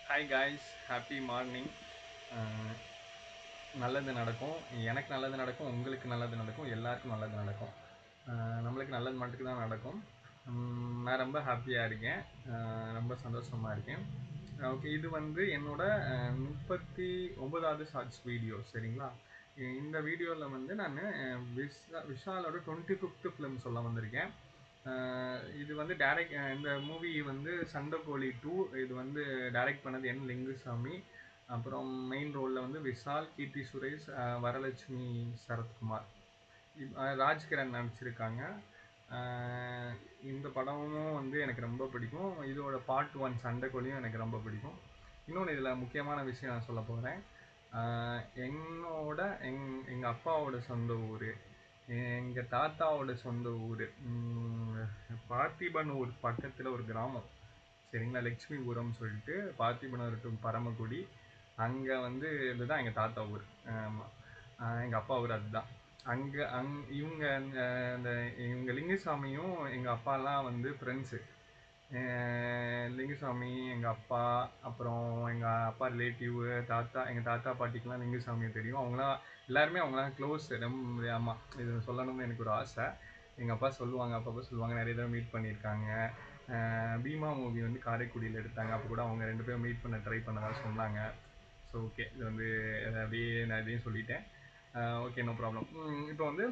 Hi guys, happy morning. நல்லது நடக்கும், எனக்கு நல்லது நடக்கும், உங்களுக்கு நல்லது நடக்கும், எல்லாருக்கும் நல்லது நடக்கும். நம்மளுக்கு நல்லது மட்டுக்கு தான் நடக்கும். நான் ரொம்ப ஹாப்பியாக இருக்கேன், ரொம்ப சந்தோஷமாக இருக்கேன். ஓகே, இது வந்து என்னோட 39வது ஷார்ட்ஸ் வீடியோ, சரிங்களா? இந்த வீடியோவில் வந்து நான் விஷாலோட 25th ஃபிலிம் சொல்ல வந்திருக்கேன். இது வந்து இந்த மூவி வந்து சண்டைக்கோழி 2. இது வந்து டைரக்ட் பண்ணது என் லிங்குசாமி. அப்புறம் மெயின் ரோலில் வந்து விஷால், கீர்த்தி சுரேஷ், வரலட்சுமி சரத்குமார், ராஜ்கிரண் நடிச்சிருக்காங்க. இந்த படமும் வந்து எனக்கு ரொம்ப பிடிக்கும். இதோட பார்ட் 1 சண்டைக்கோழியும் எனக்கு ரொம்ப பிடிக்கும். இன்னொன்று இதில் முக்கியமான விஷயம் நான் சொல்ல போகிறேன். எங்கள் அப்பாவோட சொந்த ஊர், எங்கள் தாத்தாவோட சொந்த ஊர் பார்த்திபனூர் பக்கத்தில் ஒரு கிராமம், சரிங்களா? லட்சுமிபுரம் சொல்லிட்டு பார்த்திபனூர் டு பரமக்குடி, அங்கே வந்து இதுதான் எங்கள் தாத்தா ஊர். ஆமாம், எங்கள் அப்பா ஊர் அதுதான். அங்கே இவங்க இந்த இவங்க லிங்குசாமியும் எங்கள் அப்பாலாம் வந்து ஃப்ரெண்ட்ஸு. லிங்குசாமி எங்கள் அப்பா, அப்புறம் எங்கள் அப்பா ரிலேட்டிவ் எங்கள் தாத்தா பாட்டிக்கெலாம் லிங்குசாமியை தெரியும். அவங்களாம் க்ளோஸ். ரொம்ப ஆமாம், இது சொல்லணும்னு எனக்கு ஒரு ஆசை. எங்கள் அப்பா சொல்லுவாங்க, அப்பப்போ சொல்லுவாங்க, நிறைய தடவை மீட் பண்ணியிருக்காங்க. பீமா மூவி வந்து காரைக்குடியில் எடுத்தாங்க, அப்போ கூட அவங்க 2 பேரும் மீட் பண்ண ட்ரை பண்ணதாக சொன்னாங்க. ஸோ ஓகே, இது வந்து அப்படியே நான் இதையும் சொல்லிட்டேன். Okay, no problem. இப்போ வந்து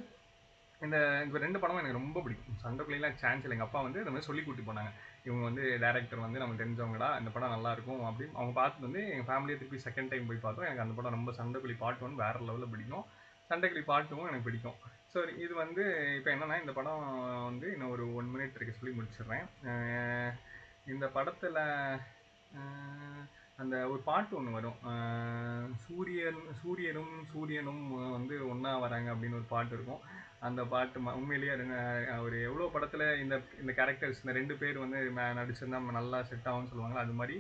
இந்த 2 படமும் எனக்கு ரொம்ப பிடிக்கும். சண்டைக்குள்ளேலாம் சான்ஸ் இல்லை. எங்கள் அப்பா வந்து இந்த மாதிரி சொல்லி கூட்டி போனாங்க. இவங்க வந்து டேரக்டர் வந்து நமக்கு தெரிஞ்சவங்கடா, இந்த படம் நல்லாயிருக்கும் அப்படின்னு அவங்க பார்த்து வந்து எங்கள் ஃபேமிலியை திருப்பி செகண்ட் டைம் போய் பார்த்தோம். எனக்கு அந்த படம் ரொம்ப சண்டைக்குழி பார்ட் 1 வேறு லெவலில் பிடிக்கும். சண்டைக்குழி பார்ட் 2வும் எனக்கு பிடிக்கும். ஸோ இது வந்து இப்போ என்னென்னா, இந்த படம் வந்து இன்னும் ஒரு 1 மினிட் இருக்க சொல்லி முடிச்சிடுறேன். இந்த படத்தில் அந்த ஒரு பாட்டு ஒன்று வரும், சூரியனும் வந்து ஒன்றா வராங்க அப்படின்னு ஒரு பாட்டு இருக்கும். அந்த பாட்டு உண்மையிலேயே ஒரு எவ்வளோ படத்தில் இந்த கேரக்டர்ஸ், இந்த 2 பேர் வந்து நடிச்சிருந்தா நல்லா செட் ஆகும்னு சொல்லுவாங்க. அது மாதிரி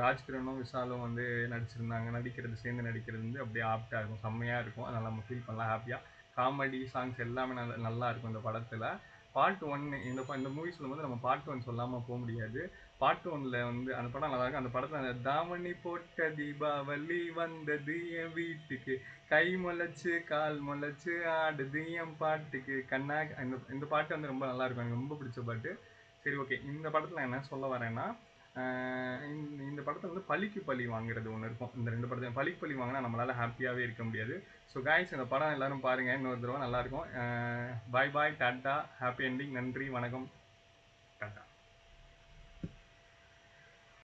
ராஜ்கிரனும் விஷாலும் வந்து சேர்ந்து நடிக்கிறது வந்து அப்படியே ஆப்டாக இருக்கும், செம்மையாக இருக்கும். அதனால் நம்ம ஃபீல் பண்ணலாம் ஹாப்பியாக. காமெடி சாங்ஸ் எல்லாமே நல்லா இருக்கும் இந்த படத்தில். பார்ட் 1 இந்த மூவி சொல்லும்போது நம்ம பார்ட் 1 சொல்லாமல் போக முடியாது. பார்ட் 1ல் வந்து அந்த படம் நல்லா இருக்கும். அந்த படத்தில் அந்த தாவணி போட்ட தீபாவளி வந்தது என் வீட்டுக்கு, கை முளைச்சு கால் முளைச்சு ஆடுது என் பாட்டுக்கு கண்ணா. இந்த பாட்டு வந்து ரொம்ப நல்லா இருக்கும், எனக்கு ரொம்ப பிடிச்ச பாட்டு. சரி, ஓகே, இந்த படத்தில் நான் என்ன சொல்ல வரேன்னா, இந்த படத்தில் வந்து பழிக்கு பழி வாங்குறது ஒன்று இருக்கும். இந்த 2 படத்தையும் பழிக்கு பழி வாங்கினா நம்மளால் ஹாப்பியாகவே இருக்க முடியாது. ஸோ காய்ஸ், இந்த படம் எல்லாரும் பாருங்கள், இன்னொரு தடவை நல்லாயிருக்கும். பாய் பாய், டாட்டா, ஹாப்பி என்டிங், நன்றி, வணக்கம்.